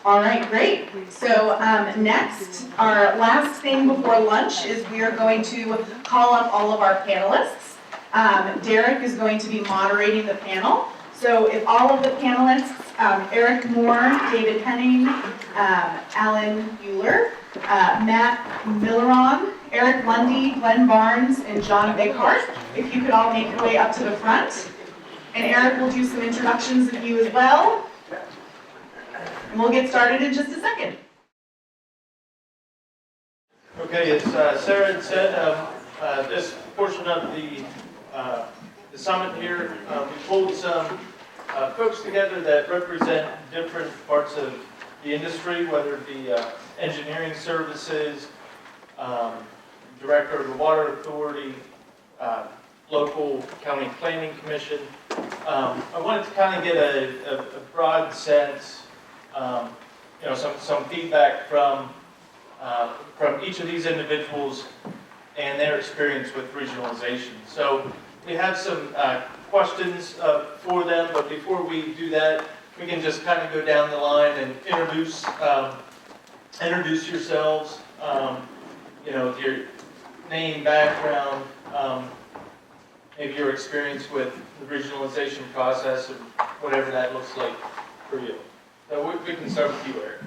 All right, great. So next, our last thing before lunch is we are going to call up all of our panelists. Derik is going to be moderating the panel. So if all of the panelists, Eric Moore, David Henning, Alan Uhler, Matt Milliron, Eric Lundy, Glenn Barnes, and John Bickhart, if you could all make your way up to the front. And Eric will do some introductions of you as well. And we'll get started in just a second. Okay, as Sarah had said, this portion of the summit here, we pulled some folks together that represent different parts of the industry, whether it be engineering services, director of the Water Authority, local county planning commission. I wanted to kind of get a broad sense, some feedback from each of these individuals and their experience with regionalization. So we have some questions for them, but before we do that, we can just kind of go down the line and introduce yourselves, your name, background, maybe your experience with the regionalization process and whatever that looks like for you. So we can start with you, Eric.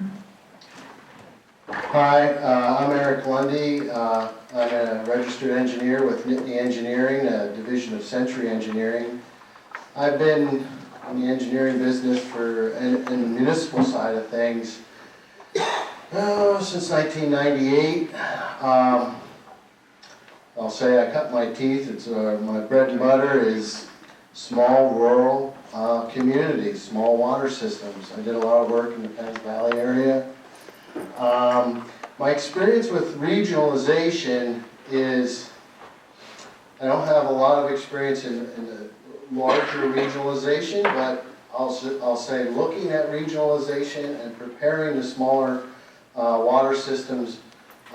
Hi, I'm Eric Lundy. I'm a registered engineer with Nittany Engineering, a division of Century Engineering. I've been in the engineering business in the municipal side of things since 1998. I'll say I cut my teeth. It's my bread and butter is small rural communities, small water systems. I did a lot of work in the Penn Valley area. My experience with regionalization is I don't have a lot of experience in the larger regionalization, but I'll say looking at regionalization and preparing the smaller water systems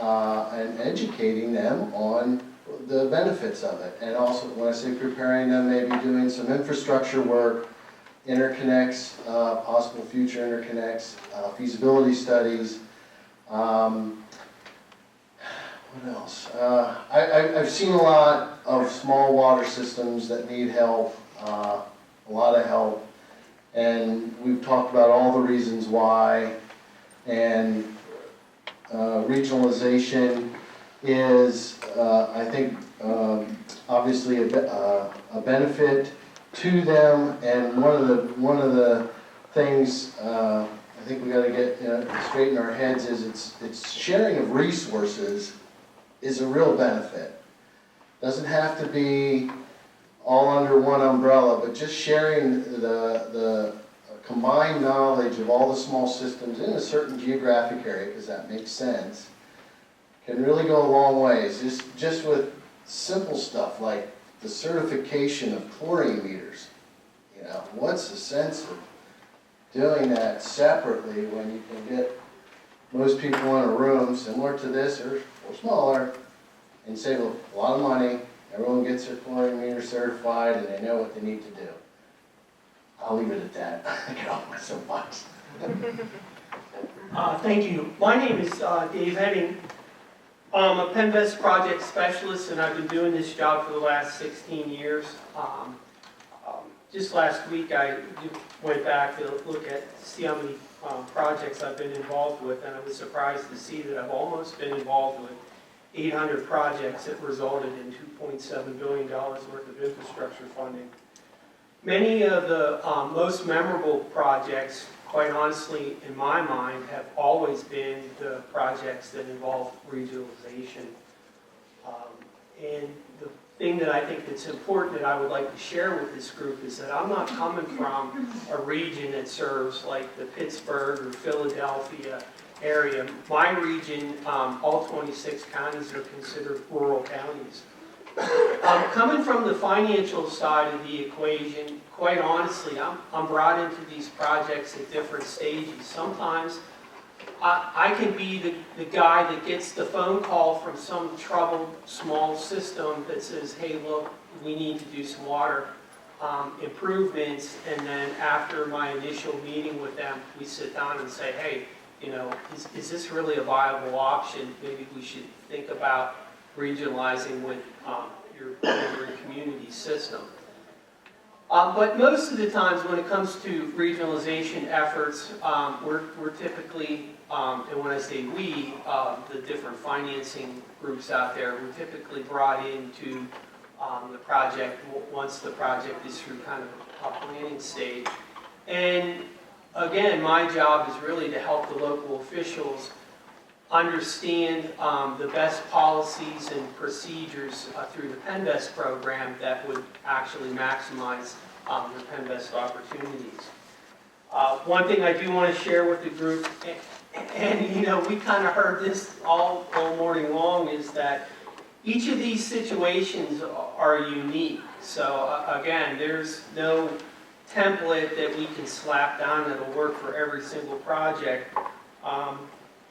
and educating them on the benefits of it. And also, when I say preparing them, maybe doing some infrastructure work, interconnects, possible future interconnects, feasibility studies. What else? I've seen a lot of small water systems that need help, a lot of help, and we've talked about all the reasons why, and regionalization is, I think, obviously a benefit to them, and one of the things I think we got to get straight in our heads is it's sharing of resources is a real benefit. Doesn't have to be all under one umbrella, but just sharing the combined knowledge of all the small systems in a certain geographic area, because that makes sense, can really go a long ways. Just with simple stuff like the certification of chlorine meters. What's the sense of doing that separately when you can get most people in a room similar to this or smaller and save a lot of money? Everyone gets their chlorine meter certified and they know what they need to do. I'll leave it at that. I get off my soapbox. Thank you. My name is Dave Henning. I'm a PENNVEST project specialist, and I've been doing this job for the last 16 years. Just last week, I went back to see how many projects I've been involved with, and I was surprised to see that I've almost been involved with 800 projects that resulted in $2.7 billion worth of infrastructure funding. Many of the most memorable projects, quite honestly, in my mind, have always been the projects that involve regionalization. And the thing that I think that's important that I would like to share with this group is that I'm not coming from a region that serves like the Pittsburgh or Philadelphia area. My region, all 26 counties are considered rural counties. Coming from the financial side of the equation, quite honestly, I'm brought into these projects at different stages. Sometimes I can be the guy that gets the phone call from some troubled small system that says, hey, look, we need to do some water. improvements, and then after my initial meeting with them, we sit down and say, hey, you know, is this really a viable option? Maybe we should think about regionalizing with your neighboring community system. But most of the times when it comes to regionalization efforts, we're typically, and when I say we, the different financing groups out there, we're typically brought into the project once the project is through kind of a planning stage. And again, my job is really to help the local officials understand the best policies and procedures through the PENNVEST program that would actually maximize the PENNVEST opportunities. One thing I do want to share with the group, and you know, we kind of heard this all morning long, is that each of these situations are unique. So again, there's no template that we can slap down that'll work for every single project.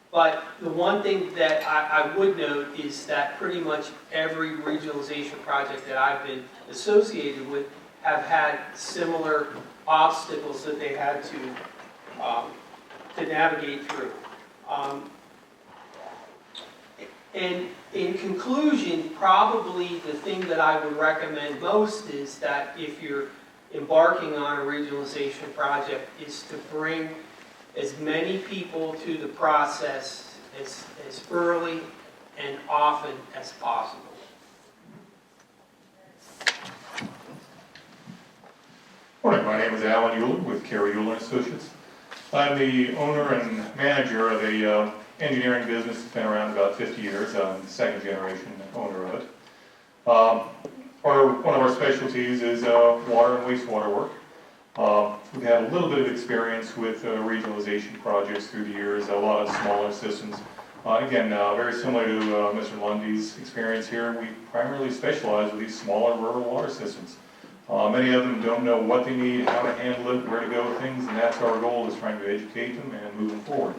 But the one thing that I would note is that pretty much every regionalization project that I've been associated with have had similar obstacles that they had to navigate through. And in conclusion, probably the thing that I would recommend most is that if you're embarking on a regionalization project is to bring as many people to the process as early and often as possible. Morning, my name is Alan Uhler with Kerry, Uhler Associates. I'm the owner and manager of a engineering business that's been around about 50 years. I'm the second generation owner of it. One of our specialties is water and wastewater work. We've had a little bit of experience with regionalization projects through the years, a lot of smaller systems. Again, very similar to Mr. Lundy's experience here, we primarily specialize with these smaller rural water systems. Many of them don't know what they need, how to handle it, where to go with things, and that's our goal, is trying to educate them and move them forward.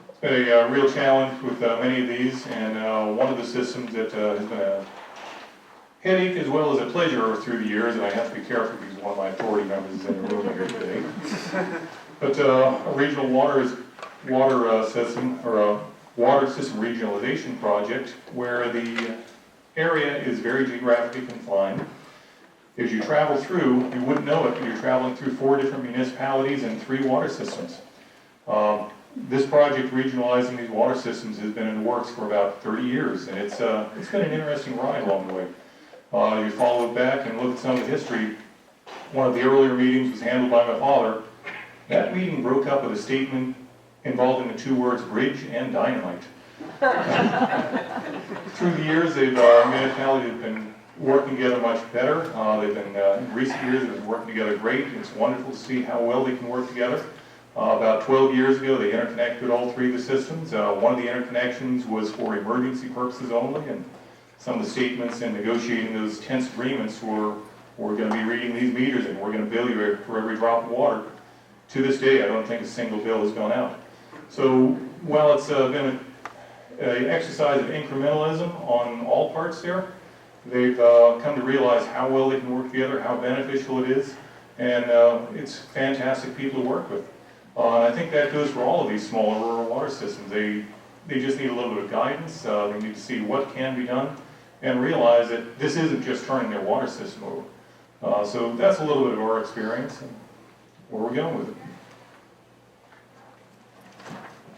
It's been a real challenge with many of these, and one of the systems that has been a headache as well as a pleasure through the years, and I have to be careful because one of my authority members is in the room here today. But a regional water system, or a water system regionalization project, where the area is very geographically confined. As you travel through, you wouldn't know it, but you're traveling through 4 different municipalities and 3 water systems. This project, regionalizing these water systems, has been in the works for about 30 years, and it's been an interesting ride along the way. You follow it back and look at some of the history. One of the earlier meetings was handled by my father. That meeting broke up with a statement involving the 2 words bridge and dynamite. Through the years, municipalities have been working together much better. They've been, in recent years, they've been working together great. It's wonderful to see how well they can work together. About 12 years ago, they interconnected all 3 of the systems. One of the interconnections was for emergency purposes only, and some of the statements in negotiating those tense agreements were, we're going to be reading these meters and we're going to bill you for every drop of water. To this day, I don't think a single bill has gone out. So while it's been an exercise of incrementalism on all parts there, they've come to realize how well they can work together, how beneficial it is, and it's fantastic people to work with. I think that goes for all of these smaller rural water systems. They just need a little bit of guidance. They need to see what can be done and realize that this isn't just turning their water system over. So that's a little bit of our experience and where we're going with it.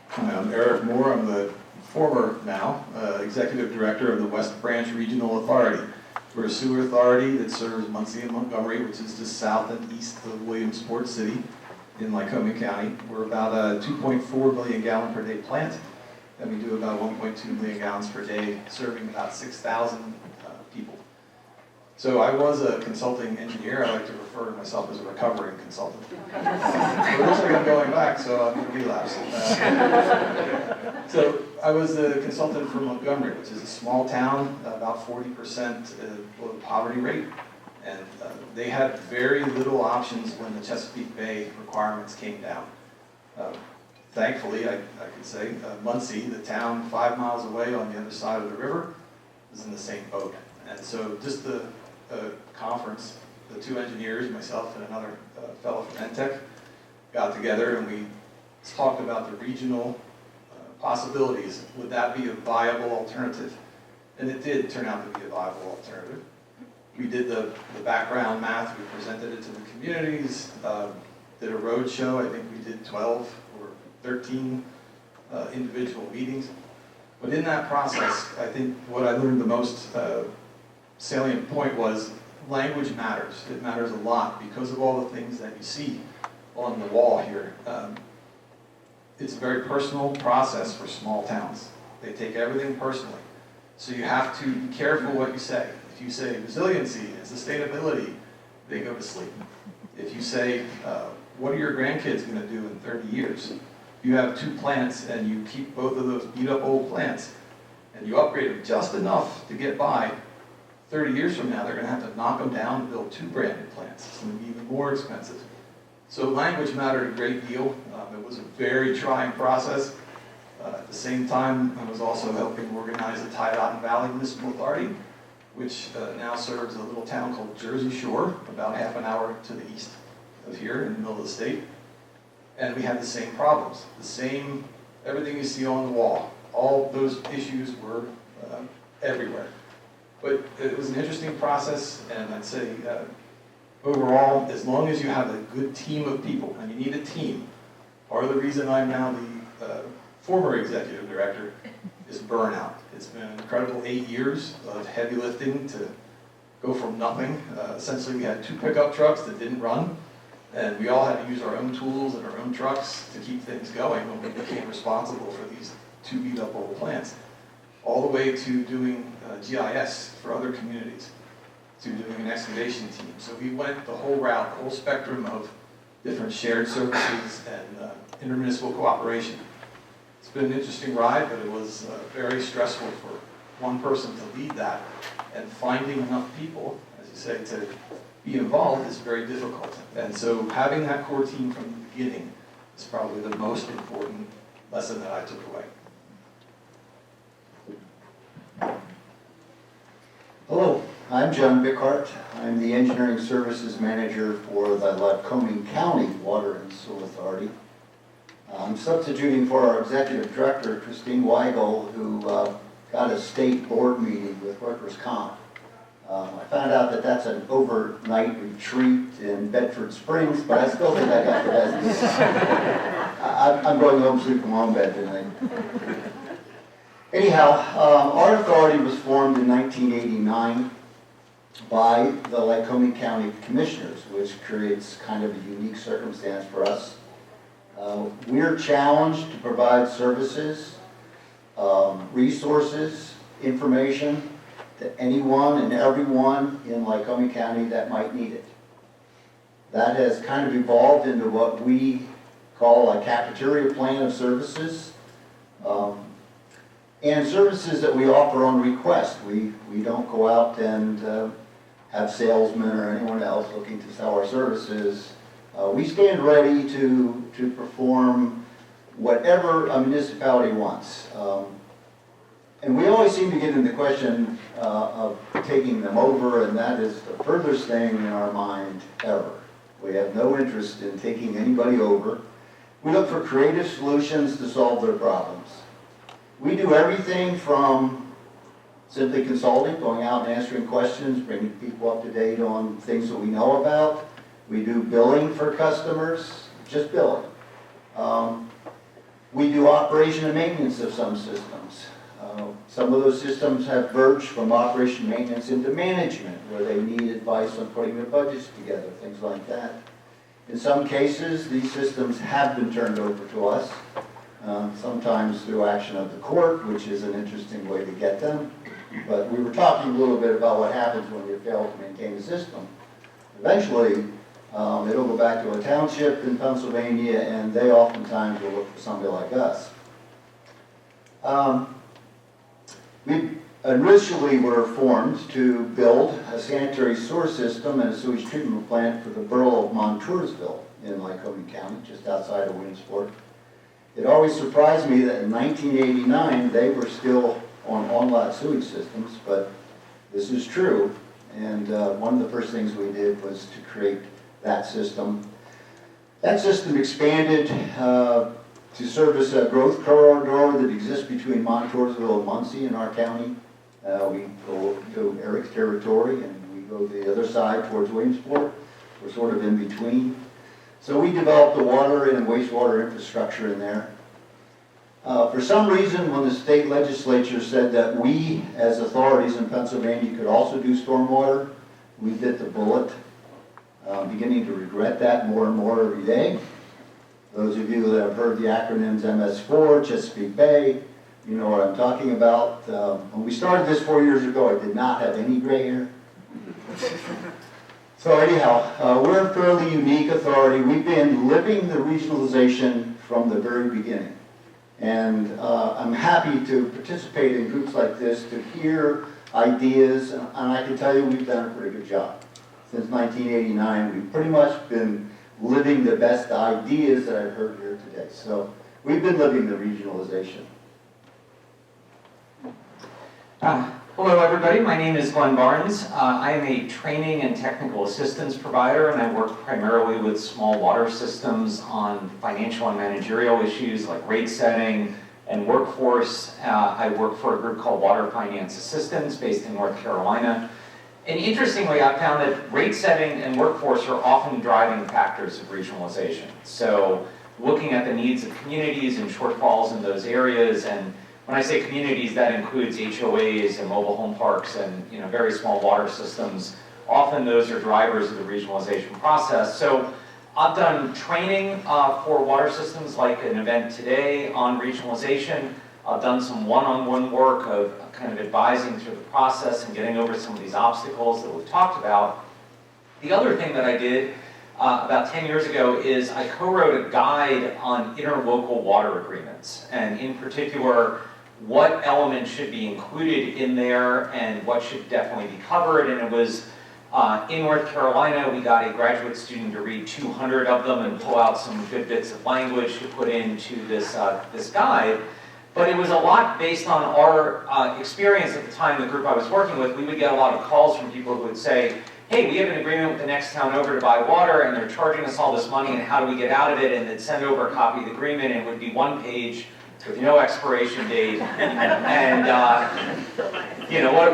Hi, I'm Eric Moore. I'm the former now Executive Director of the West Branch Regional Authority. We're a sewer authority that serves Muncie and Montgomery, which is just south and east of Williamsport City in Lycoming County. We're about a 2.4 million gallon per day plant, and we do about 1.2 million gallons per day, serving about 6,000 people. So I was a consulting engineer. I like to refer to myself as a recovering consultant. But it looks like I'm going back, so I'm going to relapse. So I was a consultant for Montgomery, which is a small town, about 40% below the poverty rate. And they had very little options when the Chesapeake Bay requirements came down. Thankfully, I could say, Muncie, the town 5 miles away on the other side of the river, is in the same boat. And so just the a conference, the two engineers, myself and another fellow from ENTEC, got together and we talked about the regional possibilities. Would that be a viable alternative? And it did turn out to be a viable alternative. We did the background math, we presented it to the communities, did a road show. I think we did 12 or 13 individual meetings. But in that process, I think what I learned the most salient point was language matters. It matters a lot because of all the things that you see on the wall here. It's a very personal process for small towns. They take everything personally. So you have to be careful what you say. If you say resiliency and sustainability, they go to sleep. If you say, what are your grandkids going to do in 30 years? You have 2 plants and you keep both of those beat up old plants and you upgrade them just enough to get by. 30 years from now, they're going to have to knock them down and build 2 brand new plants. It's going to be even more expensive. So language mattered a great deal. It was a very trying process. At the same time, I was also helping organize the Tideout Valley Municipal Authority, which now serves a little town called Jersey Shore, about half an hour to the east of here in the middle of the state. And we had the same problems, everything you see on the wall. All those issues were everywhere. But it was an interesting process, and I'd say overall, as long as you have a good team of people, and you need a team, part of the reason I'm now the former executive director is burnout. It's been an incredible 8 years of heavy lifting to go from nothing. Essentially, we had 2 pickup trucks that didn't run, and we all had to use our own tools and our own trucks to keep things going when we became responsible for these 2 beat up old plants, all the way to doing GIS for other communities, to doing an excavation team. So we went the whole route, the whole spectrum of different shared services and intermunicipal cooperation. It's been an interesting ride, but it was very stressful for one person to lead that, and finding enough people, as you say, to be involved is very difficult. And so having that core team from the beginning is probably the most important lesson that I took away. Hello, I'm John Bickhart. I'm the Engineering Services Manager for the Lycoming County Water and Sewer Authority. I'm substituting for our Executive Director, Christine Weigel, who got a state board meeting with workers' comp. I found out that that's an overnight retreat in Bedford Springs, but I still think I got the best. I'm going home to sleep in my own bed tonight. Anyhow, our authority was formed in 1989 by the Lycoming County Commissioners, which creates kind of a unique circumstance for us. We're challenged to provide services, resources, information to anyone and everyone in Lycoming County that might need it. That has kind of evolved into what we call a cafeteria plan of services, and services that we offer on request. We don't go out and have salesmen or anyone else looking to sell our services. We stand ready to perform whatever a municipality wants. And we always seem to get into the question of taking them over, and that is the furthest thing in our mind ever. We have no interest in taking anybody over. We look for creative solutions to solve their problems. We do everything from simply consulting, going out and answering questions, bringing people up to date on things that we know about. We do billing for customers, just billing. We do operation and maintenance of some systems. Some of those systems have verged from operation and maintenance into management, where they need advice on putting their budgets together, things like that. In some cases, these systems have been turned over to us, sometimes through action of the court, which is an interesting way to get them. But we were talking a little bit about what happens when you fail to maintain a system. Eventually, it'll go back to a township in Pennsylvania, and they oftentimes will look for somebody like us. We initially were formed to build a sanitary sewer system and a sewage treatment plant for the borough of Montoursville in Lycoming County, just outside of Williamsport. It always surprised me that in 1989 they were still on lot sewage systems, but this is true. And one of the first things we did was to create that system. That system expanded to service a growth corridor that exists between Montoursville and Muncie in our county. We go to Eric's territory and we go to the other side towards Williamsport. We're sort of in between. So we developed the water and wastewater infrastructure in there. For some reason, when the state legislature said that we, as authorities in Pennsylvania, could also do stormwater, we bit the bullet. Beginning to regret that more and more every day. Those of you that have heard the acronyms MS4, Chesapeake Bay, you know what I'm talking about. When we started this 4 years ago, I did not have any gray hair. So anyhow, we're a fairly unique authority. We've been living the regionalization from the very beginning. And I'm happy to participate in groups like this to hear ideas, and I can tell you we've done a pretty good job. Since 1989, we've pretty much been living the best ideas that I've heard here today. So we've been living the regionalization. Hello everybody, my name is Glenn Barnes. I am a training and technical assistance provider, and I work primarily with small water systems on financial and managerial issues like rate setting and workforce. I work for a group called Water Finance Assistance based in North Carolina. And interestingly, I found that rate setting and workforce are often driving factors of regionalization. So looking at the needs of communities and shortfalls in those areas, and when I say communities, that includes HOAs and mobile home parks and very small water systems. Often those are drivers of the regionalization process. So I've done training for water systems like an event today on regionalization. I've done some one-on-one work of kind of advising through the process and getting over some of these obstacles that we've talked about. The other thing that I did about 10 years ago is I co-wrote a guide on interlocal water agreements, and in particular, what elements should be included in there and what should definitely be covered. And it was in North Carolina, we got a graduate student to read 200 of them and pull out some good bits of language to put into this guide. But it was a lot based on our experience at the time, the group I was working with. We would get a lot of calls from people who would say, hey, we have an agreement with the next town over to buy water, and they're charging us all this money, and how do we get out of it? And they'd send over a copy of the agreement, and it would be one page with no expiration date. And,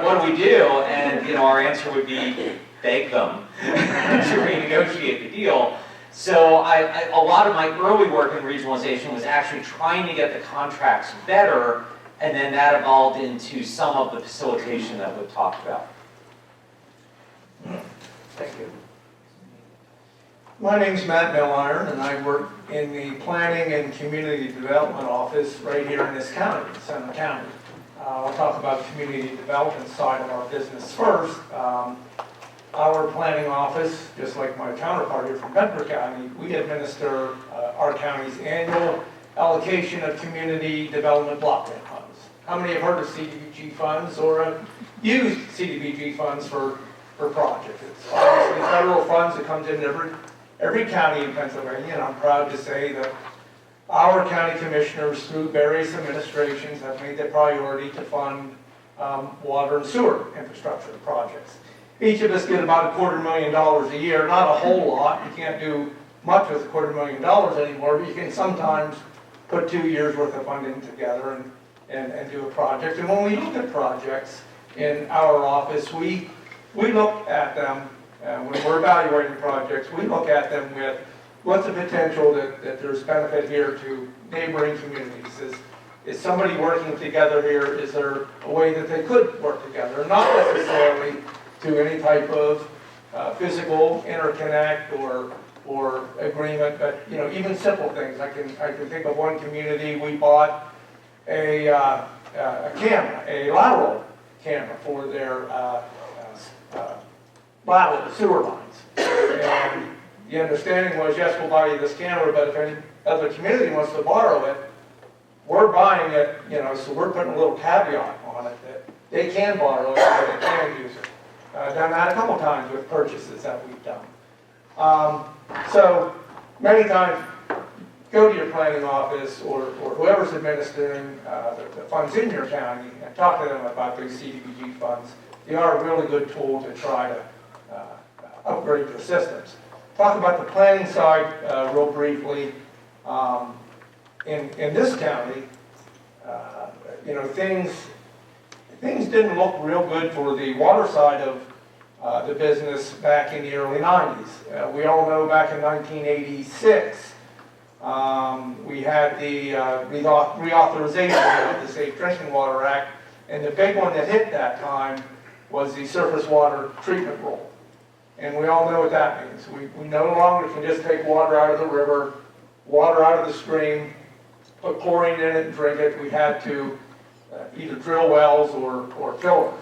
what do we do? And, our answer would be beg them to renegotiate the deal. So a lot of my early work in regionalization was actually trying to get the contracts better, and then that evolved into some of the facilitation that we've talked about. Thank you. My name's Matt Milliron, and I work in the Planning and Community Development Office right here in this county, Center County. I'll talk about the community development side of our business first. Our planning office, just like my counterpart here from Bedford County, we administer our county's annual allocation of community development block grant funds. How many have heard of CDBG funds or used CDBG funds for projects? It's obviously federal funds that comes in every county in Pennsylvania, and I'm proud to say that our county commissioners, through various administrations, have made it a priority to fund water and sewer infrastructure projects. Each of us get about $250,000 a year, not a whole lot. You can't do much with $250,000 anymore, but you can sometimes put 2 years worth of funding together and do a project. And when we look at projects in our office, we look at them, when we're evaluating projects, we look at them with what's the potential that there's benefit here to neighboring communities. Is somebody working together here? Is there a way that they could work together? Not necessarily to any type of physical interconnect or agreement, but even simple things. I can think of one community. We bought a camera, a lateral camera for their lateral sewer lines. And the understanding was, yes, we'll buy you this camera, but if any other community wants to borrow it, we're buying it, so we're putting a little caveat on it that they can borrow it and they can use it. Done that a couple times with purchases that we've done. So many times, go to your planning office or whoever's administering the funds in your county and talk to them about these CDBG funds. they are a really good tool to try to upgrade their systems. Talk about the planning side real briefly. In this county, you know, things didn't look real good for the water side of the business back in the early 90s. We all know back in 1986, we had the reauthorization of the Safe Drinking Water Act, and the big one that hit that time was the surface water treatment rule. And we all know what that means. We no longer can just take water out of the river, water out of the stream, put chlorine in it and drink it. We had to either drill wells or fill it.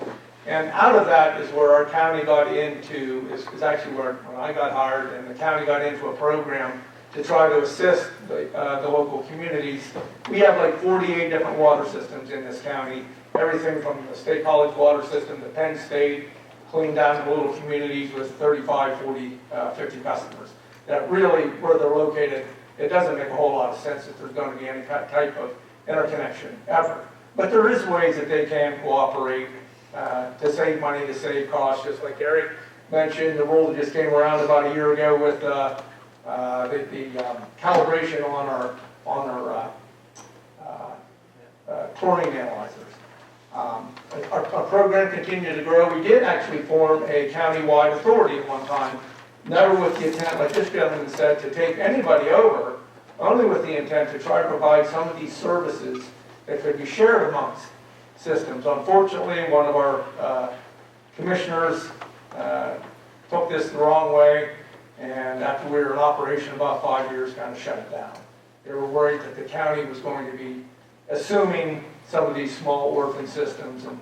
And out of that is where our county got into, is actually where when I got hired, and the county got into a program to try to assist the local communities. We have like 48 different water systems in this county, everything from the State College water system to Penn State, clean down to little communities with 35, 40, 50 customers. That really, where they're located, it doesn't make a whole lot of sense if there's going to be any type of interconnection ever. But there is ways that they can cooperate to save money, to save costs, just like Kerry mentioned. The rule that just came around about a year ago with the calibration on our chlorine analyzers. Our program continued to grow. We did actually form a county-wide authority at one time, never with the intent, like this gentleman said, to take anybody over, only with the intent to try to provide some of these services that could be shared amongst systems. Unfortunately, one of our commissioners took this the wrong way, and after we were in operation about 5 years, kind of shut it down. They were worried that the county was going to be assuming some of these small orphan systems, and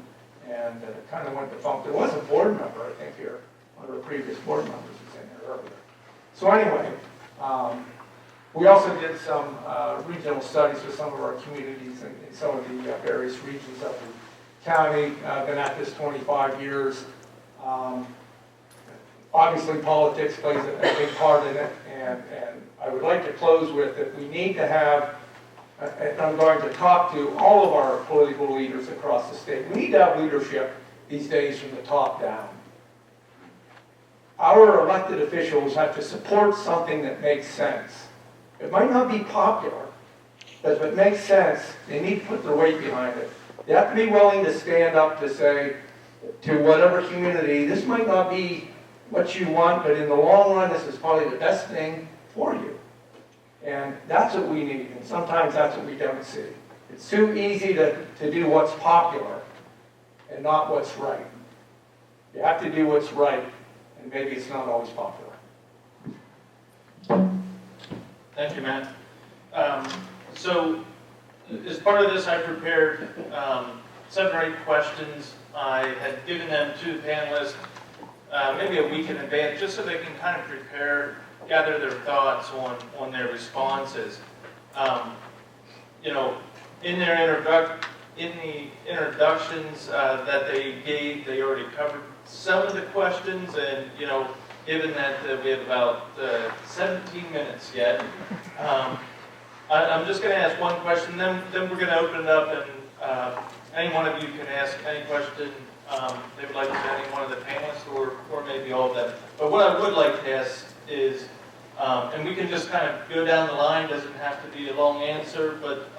it kind of went defunct. There was a board member, I think, here, one of the previous board members was in here earlier. So anyway, we also did some regional studies with some of our communities in some of the various regions of the county. I've been at this 25 years. Obviously, politics plays a big part in it, and I would like to close with that we need to have, and I'm going to talk to all of our political leaders across the state. We need to have leadership these days from the top down. Our elected officials have to support something that makes sense. It might not be popular, but if it makes sense, they need to put their weight behind it. They have to be willing to stand up to say to whatever community, this might not be what you want, but in the long run, this is probably the best thing for you. And that's what we need, and sometimes that's what we don't see. It's too easy to do what's popular and not what's right. You have to do what's right, and maybe it's not always popular. Thank you, Matt. So, as part of this, I prepared 7 or 8 questions. I had given them to the panelists maybe a week in advance, just so they can kind of prepare, gather their thoughts on their responses. You know, in the introductions that they gave, they already covered some of the questions, and you know, given that we have about 17 minutes yet, I'm just going to ask one question, then we're going to open it up, and any one of you can ask any question they would like to any one of the panelists, or maybe all of them. But what I would like to ask is, and we can just kind of go down the line, doesn't have to be a long answer, but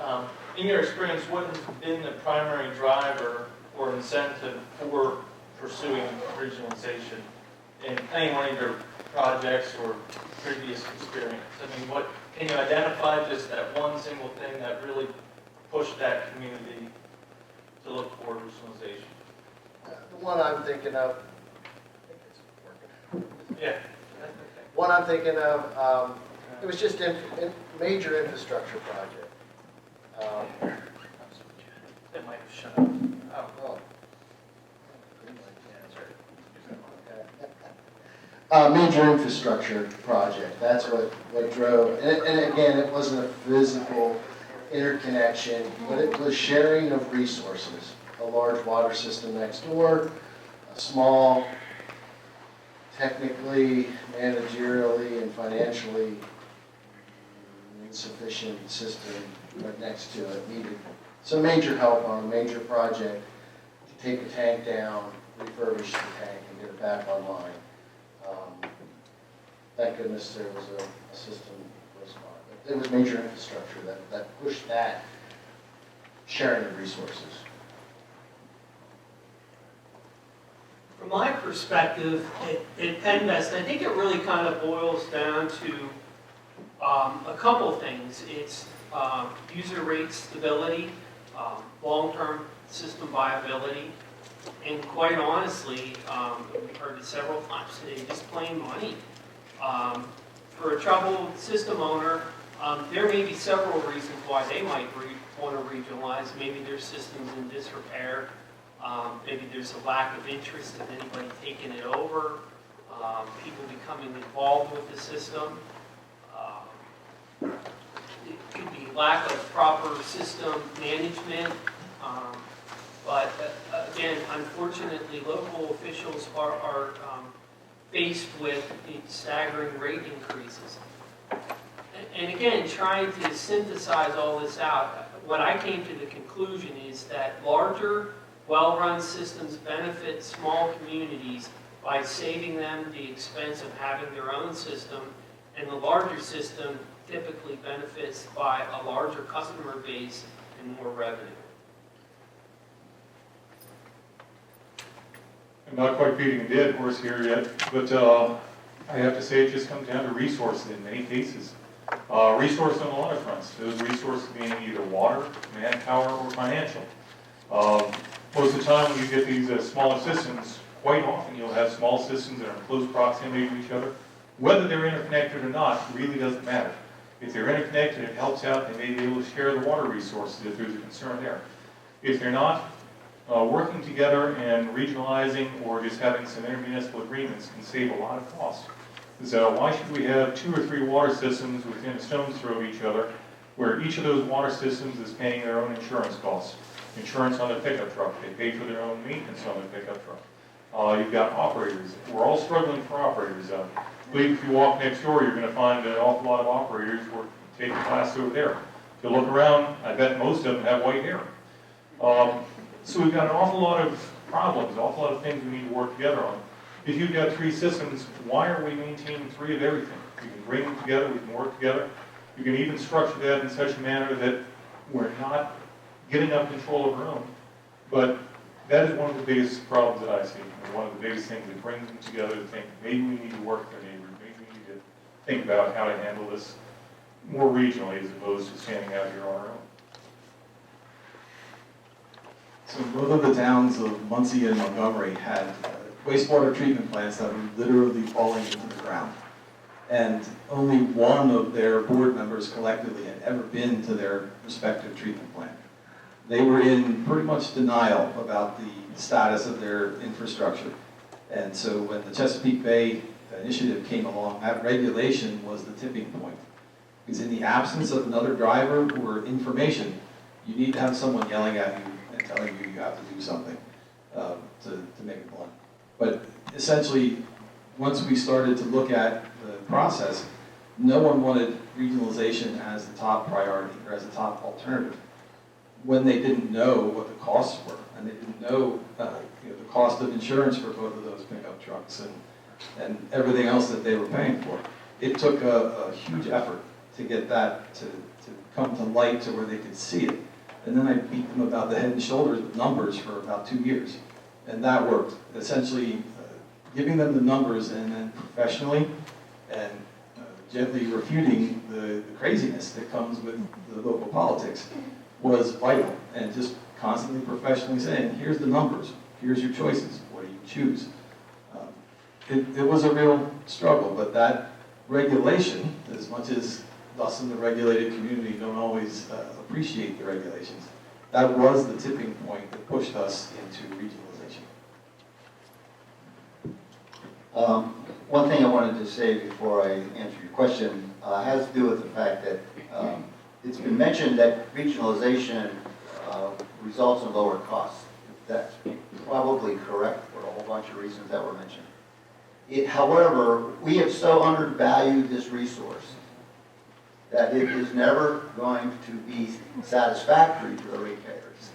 in your experience, what has been the primary driver or incentive for pursuing regionalization in any one of your projects or previous experience? I mean, what can you identify just that one single thing that really pushed that community to look for regionalization? The one I'm thinking of, Yeah. one I'm thinking of, it was just a major infrastructure project. They might have shut up. Oh. Major infrastructure project, that's what drove, and again, it wasn't a physical interconnection, but it was sharing of resources. A large water system next door, a small, technically, managerially, and financially insufficient system right next to it. Needed some major help on a major project to take a tank down, refurbish the tank and get it back online. Thank goodness there was a system was on it. It was major infrastructure that pushed that sharing of resources. From my perspective, at PENNVEST, I think it really kind of boils down to a couple things. It's user rate stability, long-term system viability, and quite honestly, we've heard it several times today, just plain money. For a troubled system owner, there may be several reasons why they might want to regionalize. Maybe their system's in disrepair. Maybe there's a lack of interest in anybody taking it over. People becoming involved with the system. It could be lack of proper system management. But again, unfortunately, local officials are faced with staggering rate increases. And again, trying to synthesize all this out, what I came to the conclusion is that larger, well-run systems benefit small communities by saving them the expense of having their own system, and the larger system typically benefits by a larger customer base and more revenue. I'm not quite beating a dead horse here yet, but I have to say it just comes down to resources in many cases. Resources on a lot of fronts. Those resources being either water, manpower, or financial. Most of the time when you get these smaller systems, quite often you'll have small systems that are in close proximity to each other. Whether they're interconnected or not really doesn't matter. If they're interconnected, it helps out. They may be able to share the water resources if there's a concern there. If they're not, working together and regionalizing or just having some intermunicipal agreements can save a lot of costs. So why should we have 2 or 3 water systems within a stone's throw of each other, where each of those water systems is paying their own insurance costs? Insurance on the pickup truck, they pay for their own maintenance on the pickup truck. You've got operators. We're all struggling for operators. I believe if you walk next door, you're going to find an awful lot of operators who take a class over there. If you look around, I bet most of them have white hair. So we've got an awful lot of problems, an awful lot of things we need to work together on. If you've got 3 systems, why are we maintaining 3 of everything? We can bring them together, we can work together. You can even structure that in such a manner that we're not getting up control of our own. But that is one of the biggest problems that I see, and one of the biggest things that brings them together to think maybe we need to work with our neighbors, maybe we need to think about how to handle this more regionally as opposed to standing out here on our own. So both of the towns of Muncie and Montgomery had wastewater treatment plants that were literally falling into the ground. And only one of their board members collectively had ever been to their respective treatment plant. They were in pretty much denial about the status of their infrastructure. And so when the Chesapeake Bay initiative came along, that regulation was the tipping point. Because in the absence of another driver or information, you need to have someone yelling at you and telling you you have to do something to make it blunt. But essentially, once we started to look at the process, no one wanted regionalization as the top priority or as the top alternative when they didn't know what the costs were, and they didn't know, the cost of insurance for both of those pickup trucks and everything else that they were paying for. It took a huge effort to get that to come to light to where they could see it. And then I beat them about the head and shoulders with numbers for about 2 years. And that worked. Essentially, giving them the numbers and then professionally and gently refuting the craziness that comes with the local politics was vital. And just constantly professionally saying, here's the numbers, here's your choices, what do you choose? It was a real struggle, but that regulation, as much as us in the regulated community don't always appreciate the regulations, that was the tipping point that pushed us into regionalization. One thing I wanted to say before I answer your question has to do with the fact that it's been mentioned that regionalization results in lower costs. That's probably correct for a whole bunch of reasons that were mentioned. However, we have so undervalued this resource that it is never going to be satisfactory to the ratepayers.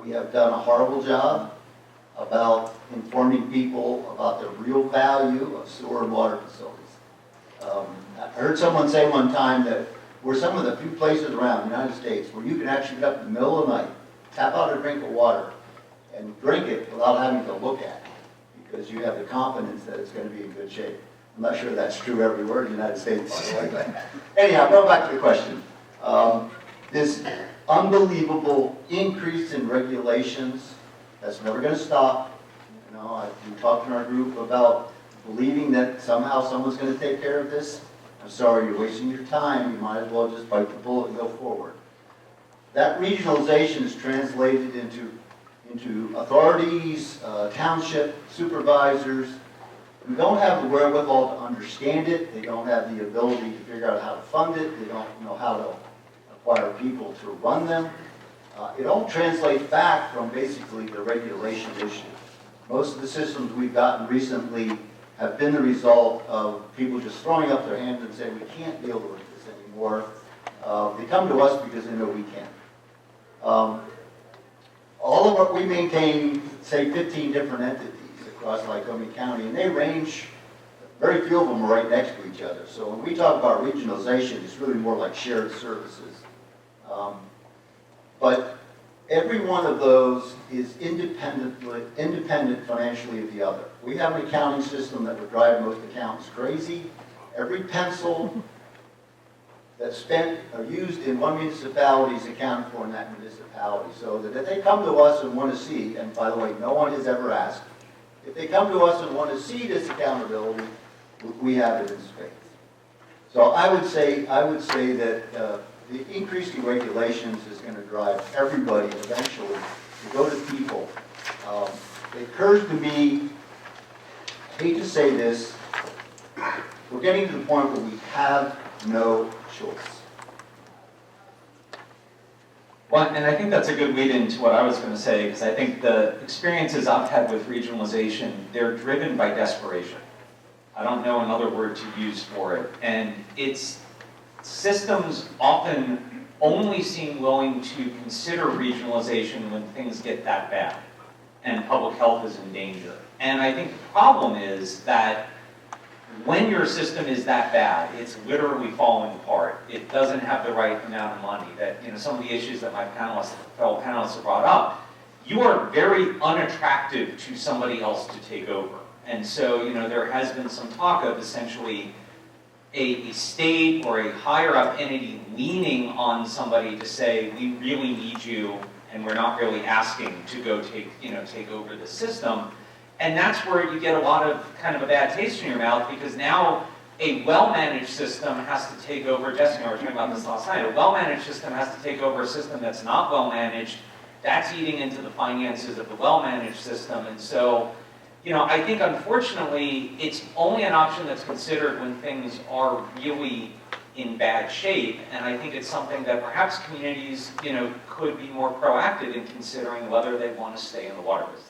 We have done a horrible job about informing people about the real value of sewer and water facilities. I heard someone say one time that we're some of the few places around the United States where you can actually get up in the middle of the night, tap out a drink of water, and drink it without having to look at it, because you have the confidence that it's going to be in good shape. I'm not sure that's true everywhere in the United States, by the way. Anyhow, going back to the question. This unbelievable increase in regulations, that's never going to stop. You know, I've been talking to our group about believing that somehow someone's going to take care of this. I'm sorry, you're wasting your time. You might as well just bite the bullet and go forward. That regionalization is translated into authorities, township supervisors who don't have the wherewithal to understand it. They don't have the ability to figure out how to fund it. They don't know how to acquire people to run them. It all translates back from basically the regulation issue. Most of the systems we've gotten recently have been the result of people just throwing up their hands and saying, we can't deal with this anymore. They come to us because they know we can. All of what we maintain, say 15 different entities across Lycoming County, and they range, very few of them are right next to each other. So when we talk about regionalization, it's really more like shared services. But every one of those is independent financially of the other. We have an accounting system that would drive most accountants crazy. Every pencil that's spent or used in one municipality is accounted for in that municipality. So that if they come to us and want to see, and by the way, no one has ever asked, if they come to us and want to see this accountability, we have it in spades. So I would say that the increasing regulations is going to drive everybody eventually to go to people. It occurs to me, I hate to say this, we're getting to the point where we have no choice. Well, and I think that's a good lead into what I was going to say, because I think the experiences I've had with regionalization, they're driven by desperation. I don't know another word to use for it. And it's systems often only seem willing to consider regionalization when things get that bad and public health is in danger. And I think the problem is that when your system is that bad, it's literally falling apart. It doesn't have the right amount of money. That, you know, some of the issues that my fellow panelists have brought up, you are very unattractive to somebody else to take over. And so, you know, there has been some talk of essentially a state or a higher up entity leaning on somebody to say, we really need you, and we're not really asking to go take over the system. And that's where you get a lot of kind of a bad taste in your mouth, because now a well-managed system has to take over. Jesse and I were talking about this last night. A well-managed system has to take over a system that's not well-managed. That's eating into the finances of the well-managed system. And so, you know, I think unfortunately it's only an option that's considered when things are really in bad shape. And I think it's something that perhaps communities, you know, could be more proactive in considering whether they want to stay in the water business.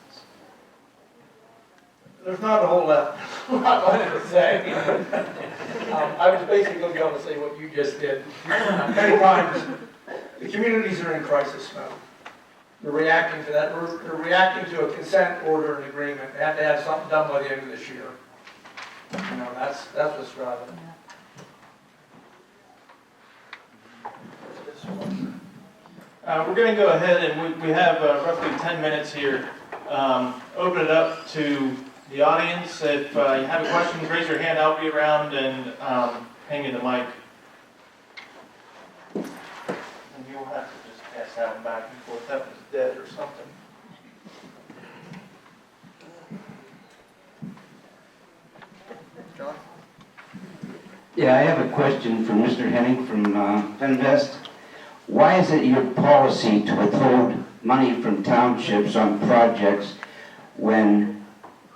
There's not a whole lot to say. I was basically going to say what you just did. Many times, the communities are in crisis mode. They're reacting to that. They're reacting to a consent order and agreement. They have to have something done by the end of this year. You know, that's what's driving it. We're going to go ahead and we have roughly 10 minutes here. Open it up to the audience. If you have a question, raise your hand. I'll be around and hang in the mic. And you'll have to just pass out back and forth. That was dead or something. John? Yeah, I have a question for Mr. Henning from PENNVEST. Why is it your policy to withhold money from townships on projects when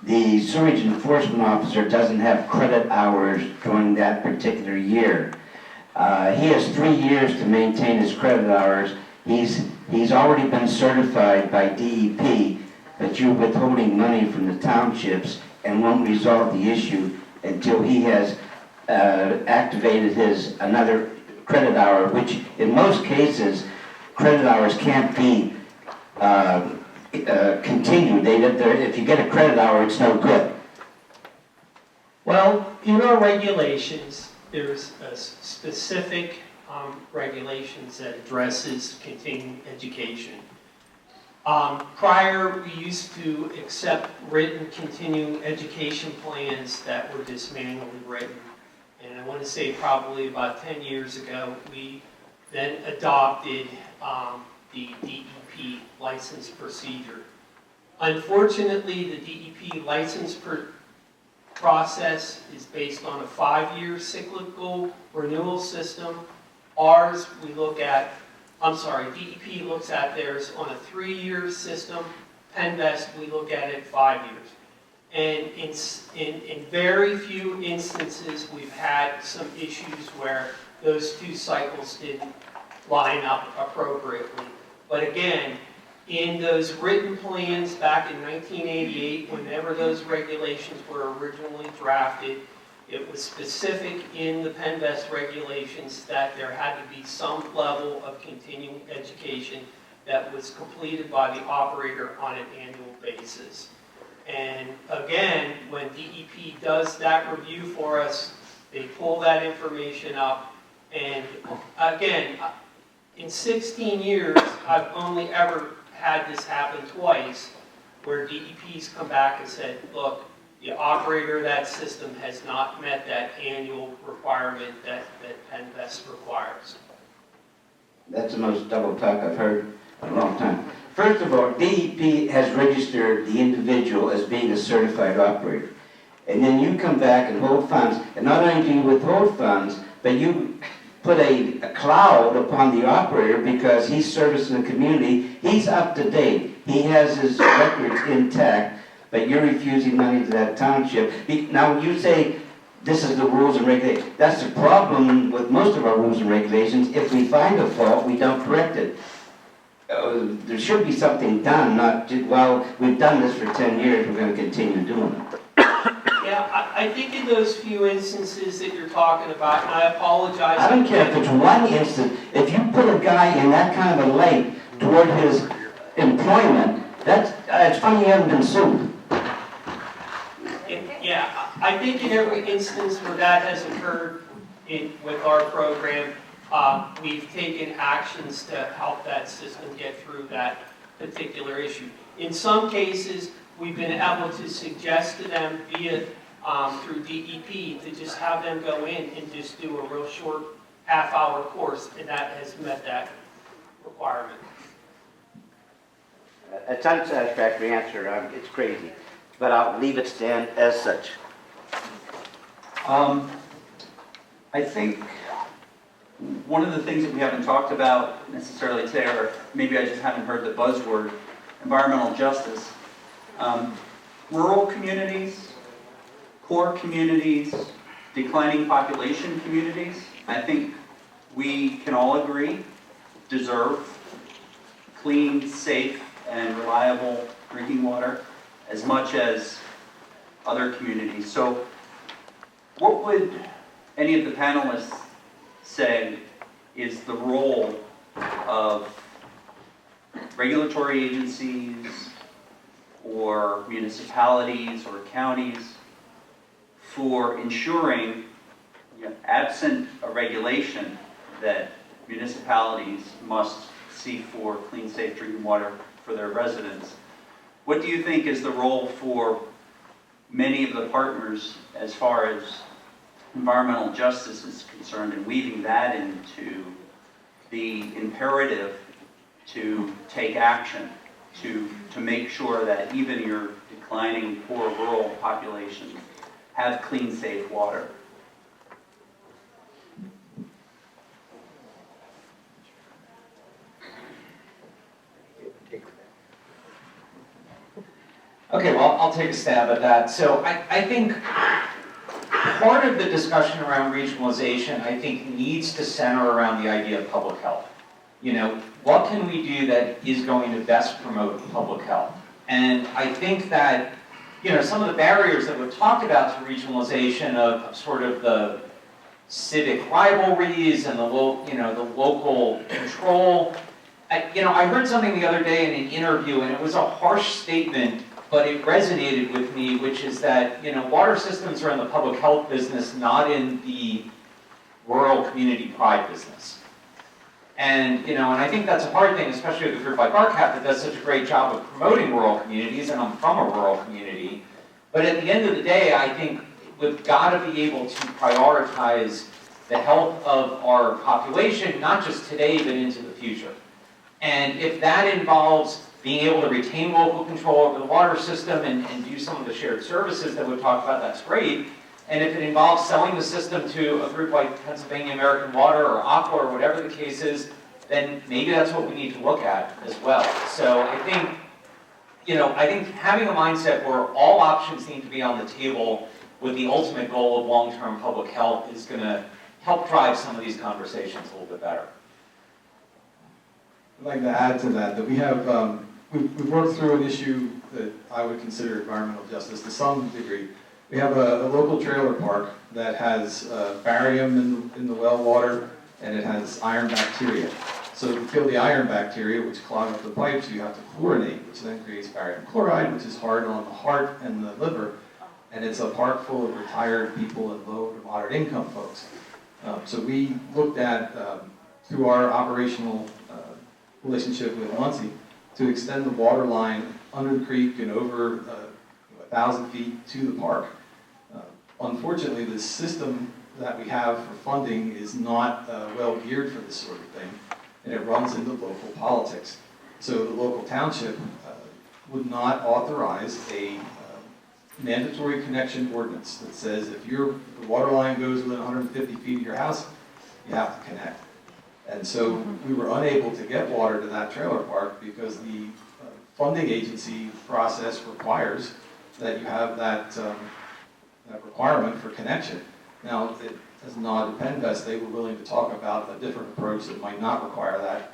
the sewage enforcement officer doesn't have credit hours during that particular year? He has 3 years to maintain his credit hours. He's already been certified by DEP, but you're withholding money from the townships and won't resolve the issue until he has activated his another credit hour, which in most cases, credit hours can't be continue? If you get a credit hour, it's no good. Well, in our regulations, there's a specific regulations that addresses continuing education. Prior, we used to accept written continuing education plans that were just manually written. And I want to say probably about 10 years ago, we then adopted the DEP license procedure. Unfortunately, the DEP license process is based on a 5-year cyclical renewal system. Ours, we look at, DEP looks at theirs on a 3-year system. PENNVEST, we look at it 5 years. And in very few instances, we've had some issues where those two cycles didn't line up appropriately. But again, in those written plans back in 1988, whenever those regulations were originally drafted, it was specific in the PENNVEST regulations that there had to be some level of continuing education that was completed by the operator on an annual basis. And again, when DEP does that review for us, they pull that information up. And again, in 16 years, I've only ever had this happen twice, where DEP's come back and said, look, the operator of that system has not met that annual requirement that PENNVEST requires. That's the most double talk I've heard in a long time. First of all, DEP has registered the individual as being a certified operator. And then you come back and hold funds, and not only do you withhold funds, but you put a cloud upon the operator because he's servicing the community. He's up to date. He has his records intact, but you're refusing money to that township. Now, you say this is the rules and regulations. That's the problem with most of our rules and regulations. If we find a fault, we don't correct it. There should be something done, not just, well, we've done this for 10 years, we're going to continue doing it. Yeah, I think in those few instances that you're talking about, and I apologize. I don't care if it's one instance. If you put a guy in that kind of a light toward his employment, it's funny you haven't been sued. Yeah, I think in every instance where that has occurred with our program, we've taken actions to help that system get through that particular issue. In some cases, we've been able to suggest to them via through DEP to just have them go in and just do a real short half-hour course, and that has met that requirement. It's an unsatisfactory answer. It's crazy, but I'll leave it stand as such. I think one of the things that we haven't talked about necessarily today, or maybe I just haven't heard the buzzword, environmental justice. Rural communities, poor communities, declining population communities, I think we can all agree deserve clean, safe, and reliable drinking water as much as other communities. So what would any of the panelists say is the role of regulatory agencies or municipalities or counties for ensuring, absent a regulation, that municipalities must seek for clean, safe drinking water for their residents? What do you think is the role for many of the partners as far as environmental justice is concerned, and weaving that into the imperative to take action to make sure that even your declining poor rural populations have clean, safe water? Okay, well, I'll take a stab at that. So I think part of the discussion around regionalization, I think, needs to center around the idea of public health. What can we do that is going to best promote public health? And I think that, some of the barriers that we've talked about to regionalization of sort of the civic rivalries and the local control, I heard something the other day in an interview, and it was a harsh statement, but it resonated with me, which is that, water systems are in the public health business, not in the rural community pride business. And, and I think that's a hard thing, especially with a group like RCAP that does such a great job of promoting rural communities, and I'm from a rural community. But at the end of the day, I think we've got to be able to prioritize the health of our population, not just today, but into the future. And if that involves being able to retain local control over the water system and do some of the shared services that we've talked about, that's great. And if it involves selling the system to a group like Pennsylvania American Water or Aqua or whatever the case is, then maybe that's what we need to look at as well. So I think, I think having a mindset where all options need to be on the table with the ultimate goal of long-term public health is going to help drive some of these conversations a little bit better. I'd like to add to that we have, we've worked through an issue that I would consider environmental justice to some degree. We have a local trailer park that has barium in the well water, and it has iron bacteria. So to kill the iron bacteria, which clog up the pipes, you have to fluorinate, which then creates barium chloride, which is hard on the heart and the liver. And it's a park full of retired people and low to moderate income folks. So we looked at, through our operational relationship with Lundy, to extend the water line under the creek and over 1,000 feet to the park. Unfortunately, the system that we have for funding is not well geared for this sort of thing, and it runs into local politics. So the local township would not authorize a mandatory connection ordinance that says if the water line goes within 150 feet of your house, you have to connect. And so we were unable to get water to that trailer park because the funding agency process requires that you have that requirement for connection. Now, as a nod to PENNVEST, they were willing to talk about a different approach that might not require that,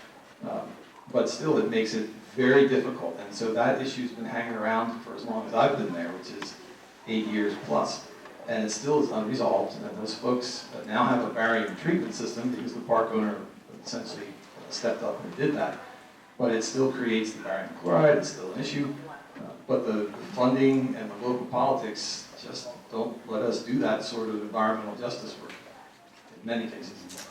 but still it makes it very difficult. And so that issue's been hanging around for as long as I've been there, which is 8 years plus. And it still is unresolved. And those folks now have a barium treatment system because the park owner essentially stepped up and did that. But it still creates the barium chloride, it's still an issue. But the funding and the local politics just don't let us do that sort of environmental justice work in many cases.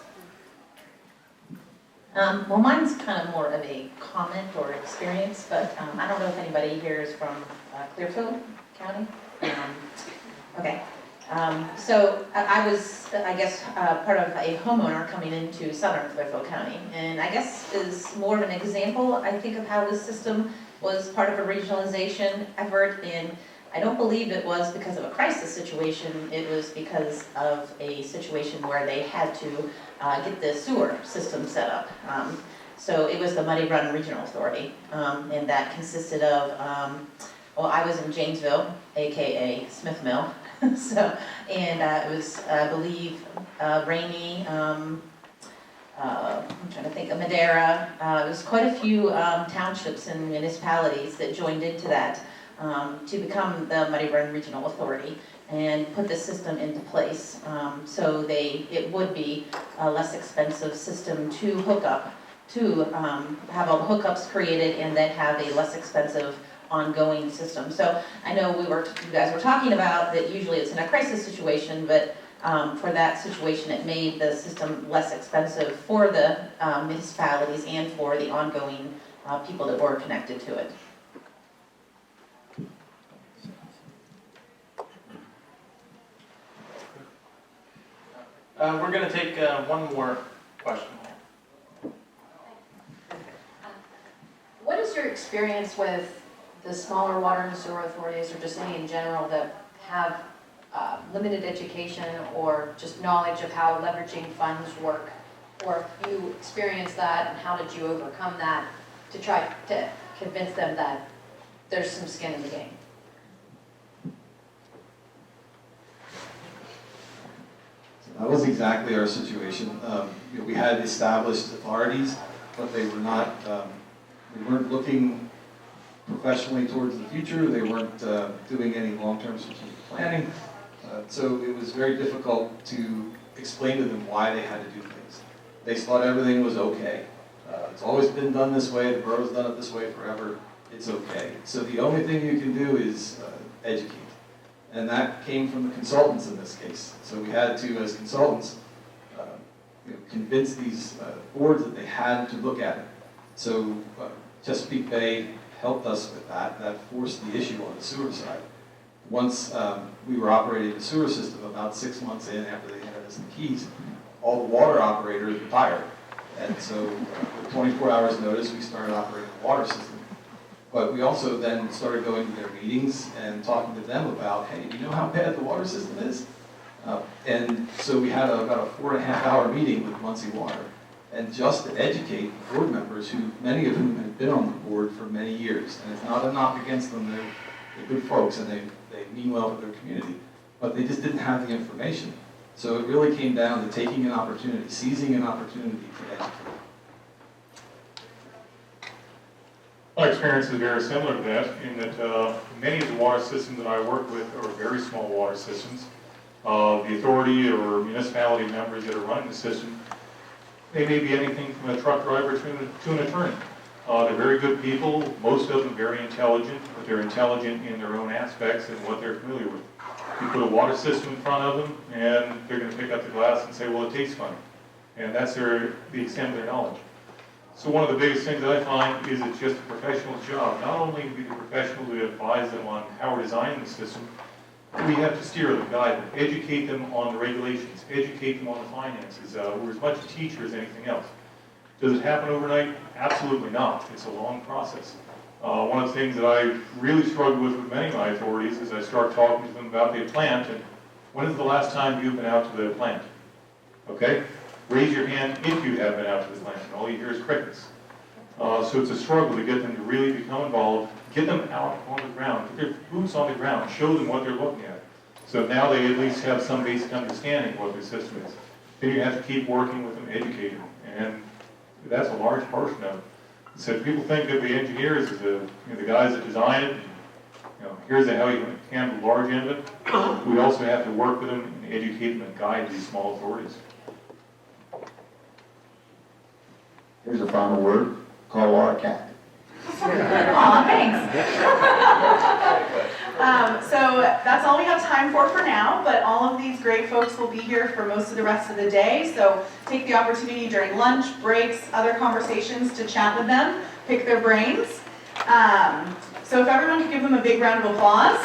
Well, mine's kind of more of a comment or experience, but I don't know if anybody here is from Clearfield County. Okay. So I was, I guess, part of a homeowner coming into southern Clearfield County, and I guess is more of an example, I think, of how this system was part of a regionalization effort, and I don't believe it was because of a crisis situation. It was because of a situation where they had to get the sewer system set up. So it was the Muddy Run Regional Authority, and that consisted of, well, I was in Janesville, aka Smith Mill, so, and it was, I believe, Rainey, I'm trying to think of Madera. It was quite a few townships and municipalities that joined into that to become the Muddy Run Regional Authority and put the system into place. So it would be a less expensive system to hook up, to have all the hookups created and then have a less expensive ongoing system. So I know you guys were talking about that usually it's in a crisis situation, but for that situation it made the system less expensive for the municipalities and for the ongoing people that were connected to it. We're going to take one more question. What is your experience with the smaller water and sewer authorities, or just any in general, that have limited education or just knowledge of how leveraging funds work? Or if you experienced that, and how did you overcome that to try to convince them that there's some skin in the game? That was exactly our situation. We had established authorities, but they were not, they weren't looking professionally towards the future. They weren't doing any long-term strategic planning. So it was very difficult to explain to them why they had to do things. They thought everything was okay. It's always been done this way, the borough's done it this way forever, it's okay. So the only thing you can do is educate. And that came from the consultants in this case. So we had to, as consultants, convince these boards that they had to look at it. So Chesapeake Bay helped us with that. That forced the issue on the sewer side. Once we were operating the sewer system, about 6 months in after they handed us the keys, all the water operators retired. And so with 24 hours notice, we started operating the water system. But we also then started going to their meetings and talking to them about, hey, do you know how bad the water system is? And so we had about a 4.5-hour meeting with Muncie Water, and just to educate board members, who many of whom had been on the board for many years. And it's not a knock against them, they're good folks and they mean well for their community, but they just didn't have the information. So it really came down to taking an opportunity, seizing an opportunity to educate. My experience is very similar to that, in that many of the water systems that I work with are very small water systems. The authority or municipality members that are running the system, they may be anything from a truck driver to an attorney. They're very good people, most of them very intelligent, but they're intelligent in their own aspects and what they're familiar with. You put a water system in front of them, and they're going to pick up the glass and say, well, it tastes funny. And that's the extent of their knowledge. So one of the biggest things that I find is it's just a professional's job. Not only to be the professional to advise them on how we're designing the system, we have to steer them, guide them, educate them on the regulations, educate them on the finances. We're as much a teacher as anything else. Does it happen overnight? Absolutely not. It's a long process. One of the things that I really struggle with many of my authorities is I start talking to them about the plant, and when is the last time you've been out to the plant? Okay? Raise your hand if you have been out to the plant, and all you hear is crickets. So it's a struggle to get them to really become involved, get them out on the ground, get their boots on the ground, show them what they're looking at. So now they at least have some basic understanding of what the system is. Then you have to keep working with them, educating them, and that's a large portion of it. So people think that the engineers is the guys that design it, here's how you handle the large end of it. We also have to work with them and educate them and guide these small authorities. Here's a final word, call RCAP. Aw, thanks. So that's all we have time for now, but all of these great folks will be here for most of the rest of the day. So take the opportunity during lunch, breaks, other conversations to chat with them, pick their brains. So if everyone could give them a big round of applause.